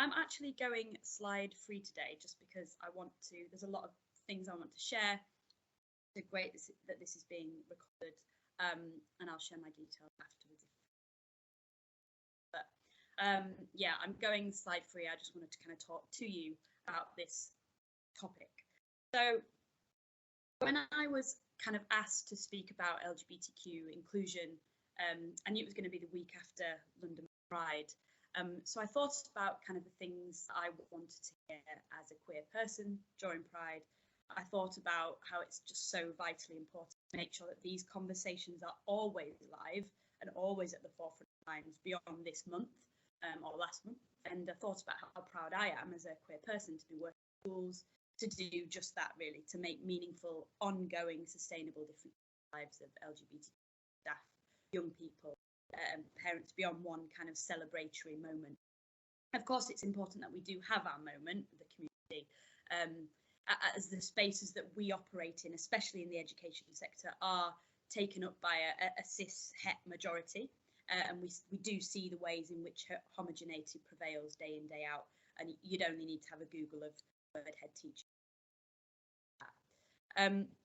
I'm actually going slide free today just because I want to, there's a lot of things I want to share. It's great that this is being recorded, and I'll share my details afterwards. But yeah, I'm going slide free. I just wanted to kind of talk to you about this topic. So when I was kind of asked to speak about LGBTQ inclusion, I knew it was going to be the week after London Pride. So I thought about kind of the things I wanted to hear as a queer person during Pride. I thought about how it's just so vitally important to make sure that these conversations are always live and always at the forefront of minds beyond this month or last month. And I thought about how proud I am as a queer person to be working in schools, to do just that, really, to make meaningful, ongoing, sustainable different lives of LGBT staff, young people, parents beyond one kind of celebratory moment. Of course, it's important that we do have our moment, the community, as the spaces that we operate in, especially in the education sector, are taken up by a cis-het majority. And we do see the ways in which homogeneity prevails day in, day out. And you'd only need to have a Google of word head teacher.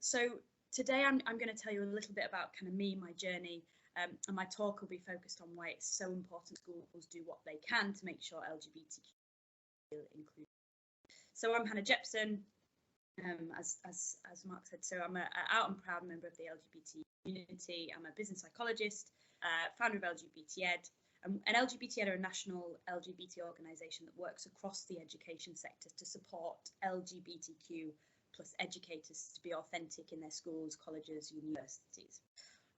So today I'm going to tell you a little bit about kind of me, my journey, and my talk will be focused on why it's so important schools do what they can to make sure LGBTQ feel included. So I'm Hannah Jepson, as Mark said, so I'm an out and proud member of the LGBT community. I'm a business psychologist, founder of LGBTed. And LGBTed are a national LGBT organisation that works across the education sector to support LGBTQ plus educators to be authentic in their schools, colleges, universities.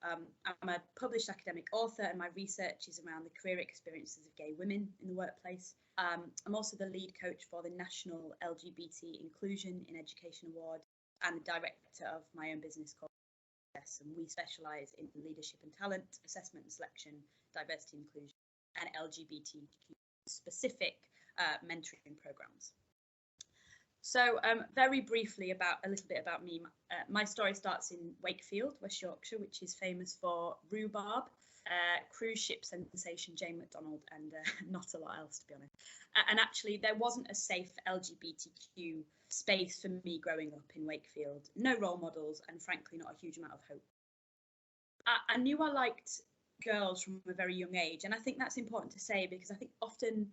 I'm a published academic author, and my research is around the career experiences of gay women in the workplace. I'm also the lead coach for the National LGBT Inclusion in Education Award and the director of my own business called Yes, and we specialise in leadership and talent, assessment and selection, diversity and inclusion, and LGBTQ specific mentoring programmes. So very briefly, a little bit about me. My story starts in Wakefield, West Yorkshire, which is famous for rhubarb, cruise ship sensation Jane McDonald, and not a lot else, to be honest. And actually, there wasn't a safe LGBTQ space for me growing up in Wakefield. No role models, and frankly, not a huge amount of hope. I knew I liked girls from a very young age, and I think that's important to say because I think often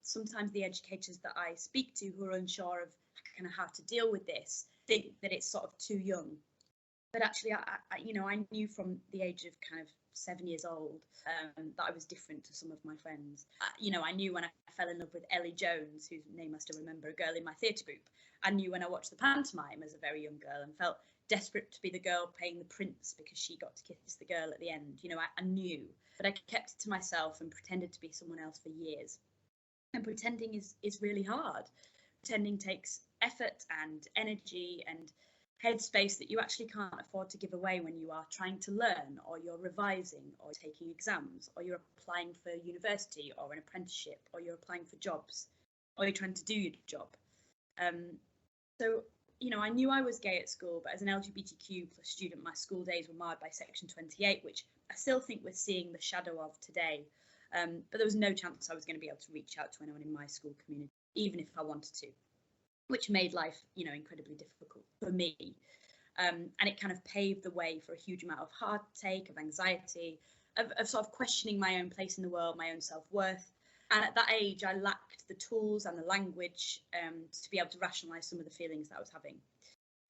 sometimes the educators that I speak to who are unsure of kind of how to deal with this think that it's sort of too young. But actually, I knew from the age of kind of 7 years old that I was different to some of my friends. I knew when I fell in love with Ellie Jones, whose name I still remember, a girl in my theatre group. I knew when I watched the pantomime as a very young girl and felt desperate to be the girl playing the prince because she got to kiss the girl at the end. I knew, but I kept it to myself and pretended to be someone else for years. And pretending is really hard. Pretending takes effort and energy and headspace that you actually can't afford to give away when you are trying to learn, or you're revising, or taking exams, or you're applying for university or an apprenticeship, or you're applying for jobs, or you're trying to do your job. So I knew I was gay at school, but as an LGBTQ plus student, my school days were marred by Section 28, which I still think we're seeing the shadow of today. But there was no chance I was going to be able to reach out to anyone in my school community, even if I wanted to, which made life, incredibly difficult for me. And it kind of paved the way for a huge amount of heartache, of anxiety, of sort of questioning my own place in the world, my own self-worth. And at that age, I lacked the tools and the language to be able to rationalise some of the feelings that I was having.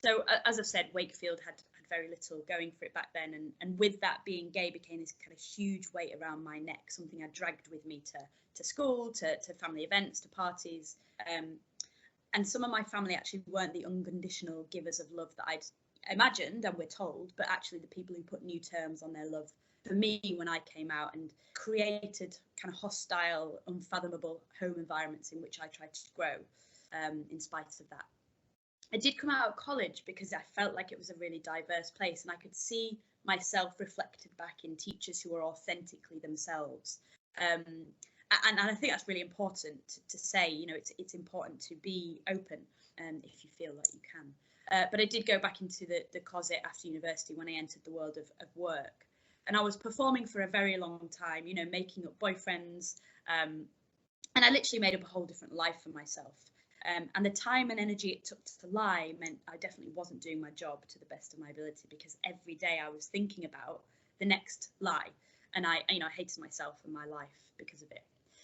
So, as I've said, Wakefield had very little going for it back then, and with that, being gay became this kind of huge weight around my neck, something I dragged with me to school, to family events, to parties, and some of my family actually weren't the unconditional givers of love that I'd imagined and we're told, but actually the people who put new terms on their love for me when I came out and created kind of hostile, unfathomable home environments in which I tried to grow in spite of that. I did come out of college because I felt like it was a really diverse place, and I could see myself reflected back in teachers who were authentically themselves. And I think that's really important to say. It's important to be open if you feel like you can. But I did go back into the closet after university when I entered the world of work. And I was performing for a very long time, making up boyfriends, And I literally made up a whole different life for myself. And the time and energy it took to lie meant I definitely wasn't doing my job to the best of my ability, because every day I was thinking about the next lie. And I hated myself and my life because of it.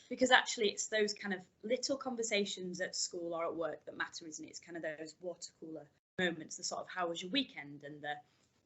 Because actually it's those kind of little conversations at school or at work that matter, isn't it? It's kind of those water cooler moments, the sort of how was your weekend, and the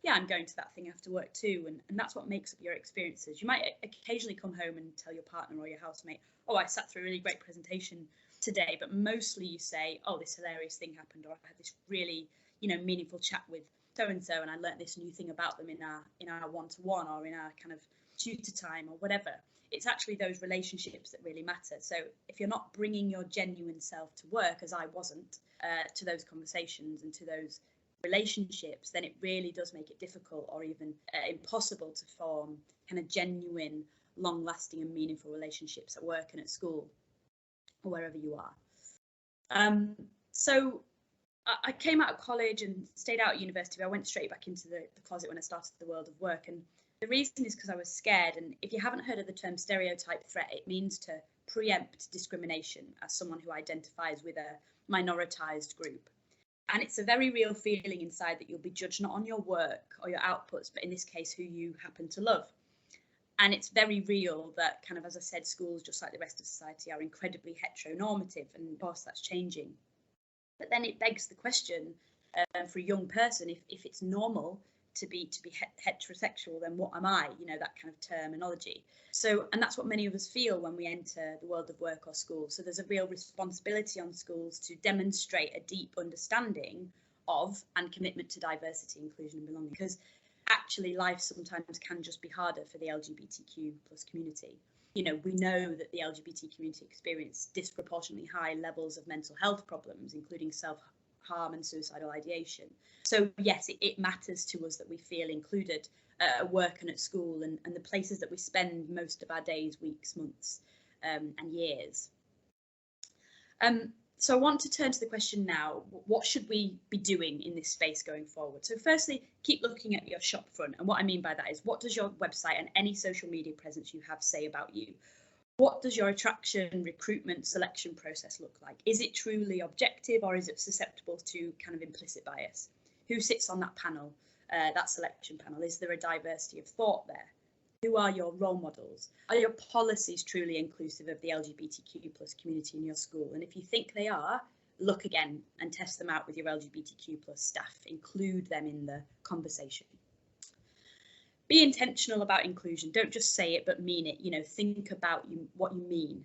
yeah, I'm going to that thing after work too. And that's what makes up your experiences. You might occasionally come home and tell your partner or your housemate, oh, I sat through a really great presentation today, but mostly you say, oh, this hilarious thing happened, or I had this really, meaningful chat with so and so, and I learnt this new thing about them in our one-to-one or in our kind of tutor time or whatever. It's actually those relationships that really matter. So if you're not bringing your genuine self to work, as I wasn't, to those conversations and to those relationships, then it really does make it difficult or even impossible to form kind of genuine, long-lasting and meaningful relationships at work and at school or wherever you are. So I came out of college and stayed out at university, but I went straight back into the closet when I started the world of work. And the reason is because I was scared. And if you haven't heard of the term stereotype threat, it means to preempt discrimination as someone who identifies with a minoritized group. And it's a very real feeling inside that you'll be judged not on your work or your outputs, but in this case, who you happen to love. And it's very real that kind of, as I said, schools, just like the rest of society, are incredibly heteronormative. And of course, that's changing. But then it begs the question for a young person, if it's normal to be heterosexual, then what am I? That kind of terminology. So, and that's what many of us feel when we enter the world of work or school. So there's a real responsibility on schools to demonstrate a deep understanding of and commitment to diversity, inclusion and belonging, because actually life sometimes can just be harder for the LGBTQ plus community. We know that the LGBT community experience disproportionately high levels of mental health problems, including self-harm and suicidal ideation. So yes, it matters to us that we feel included at work and at school, and the places that we spend most of our days, weeks, months, and years. So I want to turn to the question now, what should we be doing in this space going forward? So firstly, keep looking at your shop front. And what I mean by that is, what does your website and any social media presence you have say about you? What does your attraction, recruitment, selection process look like? Is it truly objective, or is it susceptible to kind of implicit bias? Who sits on that panel, that selection panel? Is there a diversity of thought there? Who are your role models? Are your policies truly inclusive of the LGBTQ plus community in your school? And if you think they are, look again and test them out with your LGBTQ plus staff. Include them in the conversation. Be intentional about inclusion. Don't just say it, but mean it. Think about what you mean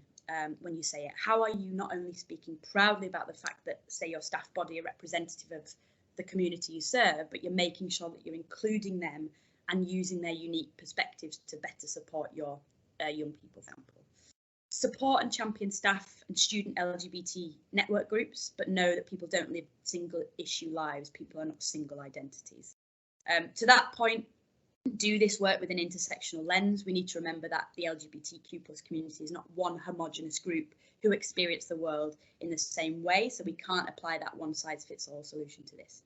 when you say it. How are you not only speaking proudly about the fact that, say, your staff body are representative of the community you serve, but you're making sure that you're including them and using their unique perspectives to better support your young people, for example. Support and champion staff and student LGBT network groups, but know that people don't live single issue lives. People are not single identities. To that point, do this work with an intersectional lens. We need to remember that the LGBTQ plus community is not one homogenous group who experience the world in the same way, so we can't apply that one-size-fits-all solution to this.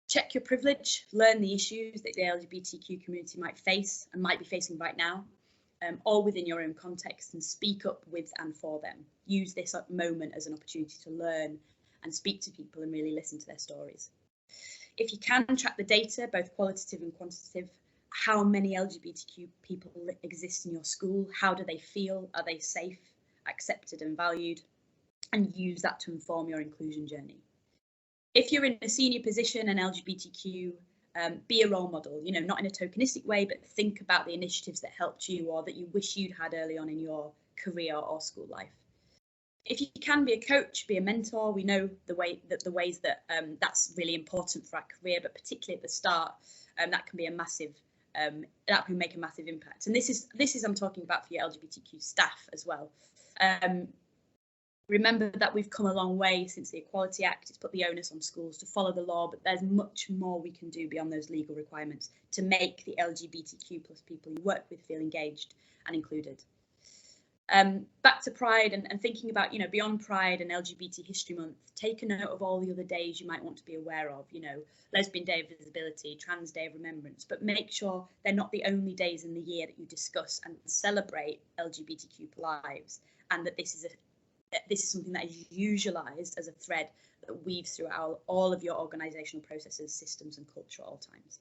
Check your privilege, learn the issues that the LGBTQ community might face and might be facing right now, all within your own context, and speak up with and for them. Use this moment as an opportunity to learn and speak to people and really listen to their stories. If you can, track the data, both qualitative and quantitative. How many LGBTQ people exist in your school? How do they feel? Are they safe, accepted and valued? And use that to inform your inclusion journey. If you're in a senior position and LGBTQ, be a role model, not in a tokenistic way, but think about the initiatives that helped you or that you wish you'd had early on in your career or school life. If you can, be a coach, be a mentor. We know the ways that that's really important for our career, but particularly at the start, that can be that can make a massive impact. And this is I'm talking about for your LGBTQ staff as well. Remember that we've come a long way since the Equality Act. It's put the onus on schools to follow the law, but there's much more we can do beyond those legal requirements to make the LGBTQ plus people you work with feel engaged and included. Back to Pride and thinking about, beyond Pride and LGBT History Month, take a note of all the other days you might want to be aware of, Lesbian Day of Visibility, Trans Day of Remembrance, but make sure they're not the only days in the year that you discuss and celebrate LGBTQ lives, and that this is something that is usualized as a thread that weaves through all of your organizational processes, systems, and culture at all times.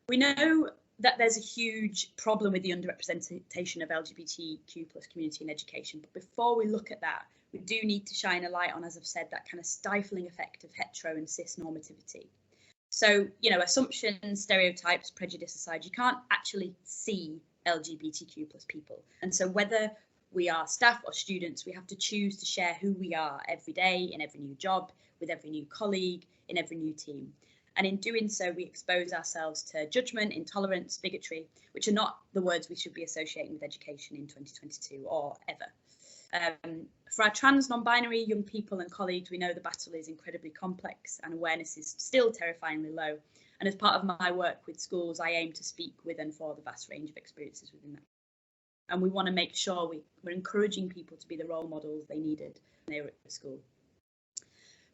We know that there's a huge problem with the underrepresentation of LGBTQ plus community in education, but before we look at that, we do need to shine a light on, as I've said, that kind of stifling effect of hetero and cis normativity. So, you know, assumptions, stereotypes, prejudice aside, you can't actually see LGBTQ plus people. And so whether we are staff or students, we have to choose to share who we are every day, in every new job, with every new colleague, in every new team. And in doing so, we expose ourselves to judgment, intolerance, bigotry, which are not the words we should be associating with education in 2022 or ever. For our trans, non-binary young people and colleagues, we know the battle is incredibly complex and awareness is still terrifyingly low. And as part of my work with schools, I aim to speak with and for the vast range of experiences within that. And we want to make sure we're encouraging people to be the role models they needed when they were at the school.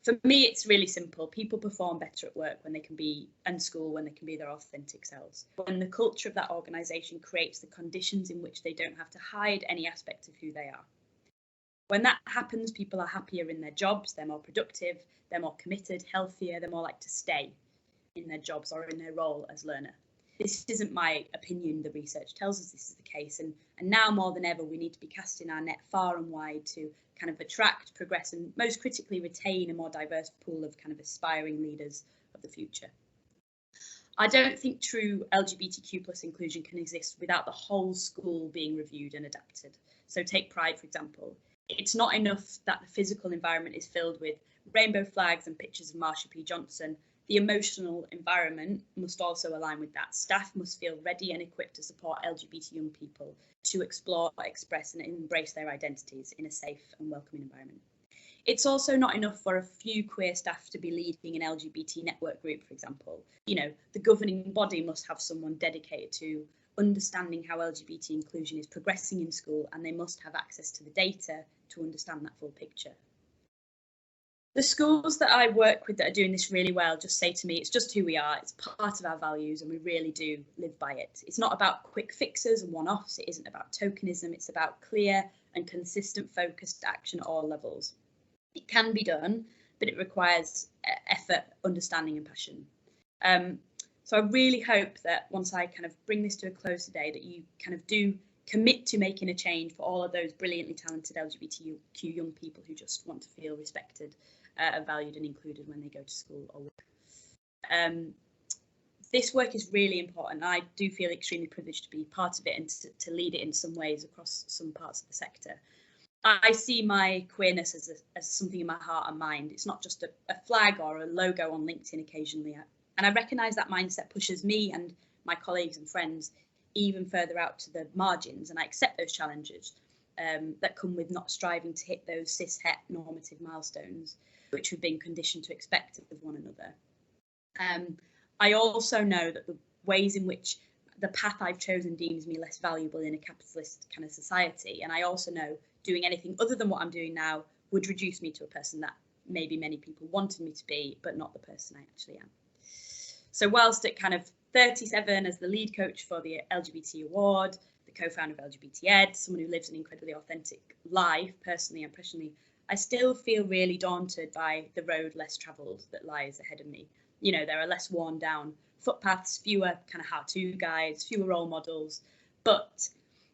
For me, it's really simple. People perform better at work when they can be, and school when they can be their authentic selves. When the culture of that organisation creates the conditions in which they don't have to hide any aspect of who they are. When that happens, people are happier in their jobs, they're more productive, they're more committed, healthier, they're more likely to stay in their jobs or in their role as learner. This isn't my opinion, the research tells us this is the case, and now more than ever we need to be casting our net far and wide to kind of attract, progress and most critically retain a more diverse pool of kind of aspiring leaders of the future. I don't think true LGBTQ plus inclusion can exist without the whole school being reviewed and adapted. So take Pride, for example. It's not enough that the physical environment is filled with rainbow flags and pictures of Marsha P. Johnson. The emotional environment must also align with that. Staff must feel ready and equipped to support LGBT young people to explore, express and embrace their identities in a safe and welcoming environment. It's also not enough for a few queer staff to be leading an LGBT network group, for example. You know, the governing body must have someone dedicated to understanding how LGBT inclusion is progressing in school, and they must have access to the data to understand that full picture. The schools that I work with that are doing this really well just say to me, it's just who we are, it's part of our values and we really do live by it. It's not about quick fixes and one-offs, it isn't about tokenism, it's about clear and consistent focused action at all levels. It can be done, but it requires effort, understanding and passion. So I really hope that once I kind of bring this to a close today, that you kind of do commit to making a change for all of those brilliantly talented LGBTQ young people who just want to feel respected, valued and included when they go to school or work. This work is really important. I do feel extremely privileged to be part of it and to lead it in some ways across some parts of the sector. I see my queerness as something in my heart and mind. It's not just a flag or a logo on LinkedIn occasionally. And I recognise that mindset pushes me and my colleagues and friends even further out to the margins, and I accept those challenges that come with not striving to hit those cis-het normative milestones which we've been conditioned to expect of one another. I also know that the ways in which the path I've chosen deems me less valuable in a capitalist kind of society, and I also know doing anything other than what I'm doing now would reduce me to a person that maybe many people wanted me to be, but not the person I actually am. So whilst at kind of 37 as the lead coach for the LGBT award, the co-founder of LGBTed, someone who lives an incredibly authentic life personally and professionally, I still feel really daunted by the road less travelled that lies ahead of me. You know, there are less worn down footpaths, fewer kind of how-to guides, fewer role models. But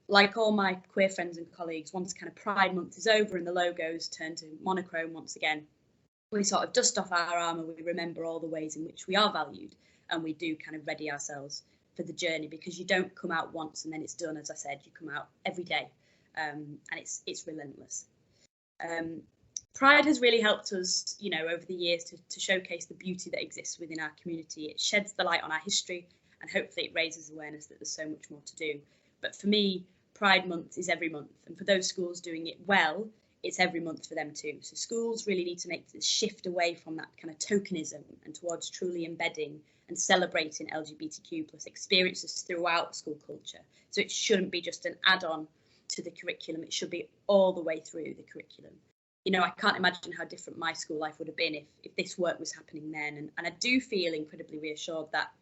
like all my queer friends and colleagues, once kind of Pride Month is over and the logos turn to monochrome once again, we sort of dust off our armour, we remember all the ways in which we are valued, and we do kind of ready ourselves for the journey, because you don't come out once and then it's done. As I said, you come out every day, and it's relentless. Pride has really helped us, you know, over the years to showcase the beauty that exists within our community. It sheds the light on our history and hopefully it raises awareness that there's so much more to do. But for me, Pride Month is every month, and for those schools doing it well, it's every month for them too. So schools really need to make this shift away from that kind of tokenism and towards truly embedding and celebrating LGBTQ plus experiences throughout school culture. So it shouldn't be just an add-on to the curriculum, it should be all the way through the curriculum. You know, I can't imagine how different my school life would have been if this work was happening then. And I do feel incredibly reassured that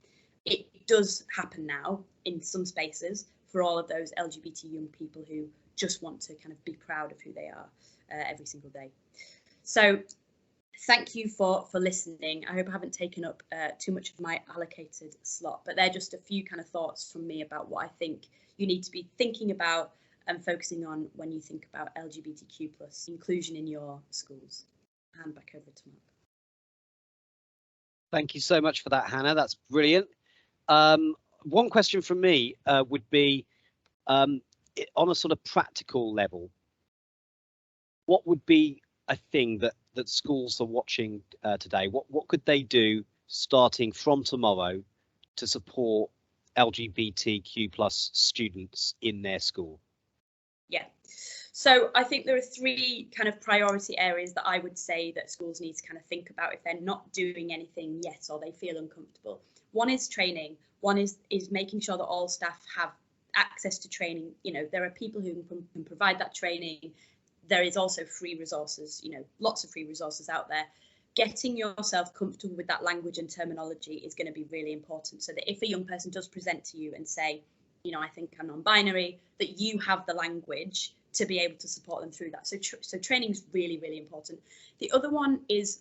it does happen now in some spaces for all of those LGBT young people who just want to kind of be proud of who they are every single day. So thank you for listening. I hope I haven't taken up too much of my allocated slot, but they're just a few kind of thoughts from me about what I think you need to be thinking about and focusing on when you think about LGBTQ plus inclusion in your schools. Hand back over to Mark. Thank you so much for that, Hannah. That's brilliant. One question from me would be, on a sort of practical level, what would be a thing that schools are watching today? What could they do starting from tomorrow to support LGBTQ plus students in their school? Yeah, so I think there are three kind of priority areas that I would say that schools need to kind of think about if they're not doing anything yet or they feel uncomfortable. One is training. One is making sure that all staff have access to training. You know, there are people who can provide that training. There is also free resources, you know, lots of free resources out there. Getting yourself comfortable with that language and terminology is going to be really important, so that if a young person does present to you and say, you know, I think I'm non-binary, that you have the language to be able to support them through that. So training is really, really important. The other one is,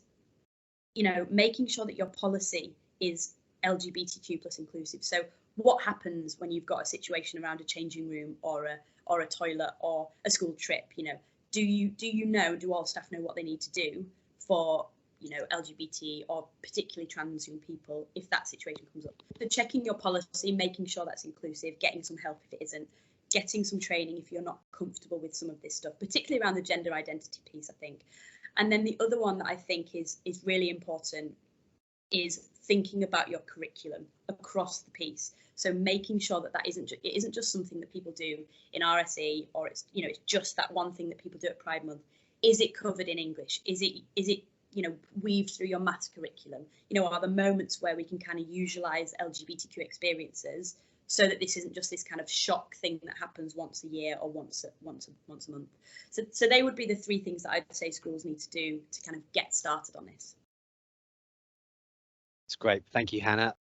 you know, making sure that your policy is LGBTQ plus inclusive. So what happens when you've got a situation around a changing room or a toilet or a school trip? You know, do all staff know what they need to do for, you know, LGBT or particularly trans young people if that situation comes up? So checking your policy, making sure that's inclusive, getting some help if it isn't, getting some training if you're not comfortable with some of this stuff, particularly around the gender identity piece, I think. And then the other one that I think is really important is thinking about your curriculum across the piece. So making sure that it isn't just something that people do in RSE, or it's, you know, it's just that one thing that people do at Pride Month. Is it covered in English? Is it you know, weaved through your maths curriculum? You know, are there moments where we can kind of usualize LGBTQ experiences so that this isn't just this kind of shock thing that happens once a year or once a month? So they would be the three things that I'd say schools need to do to kind of get started on this. It's great. Thank you, Hannah.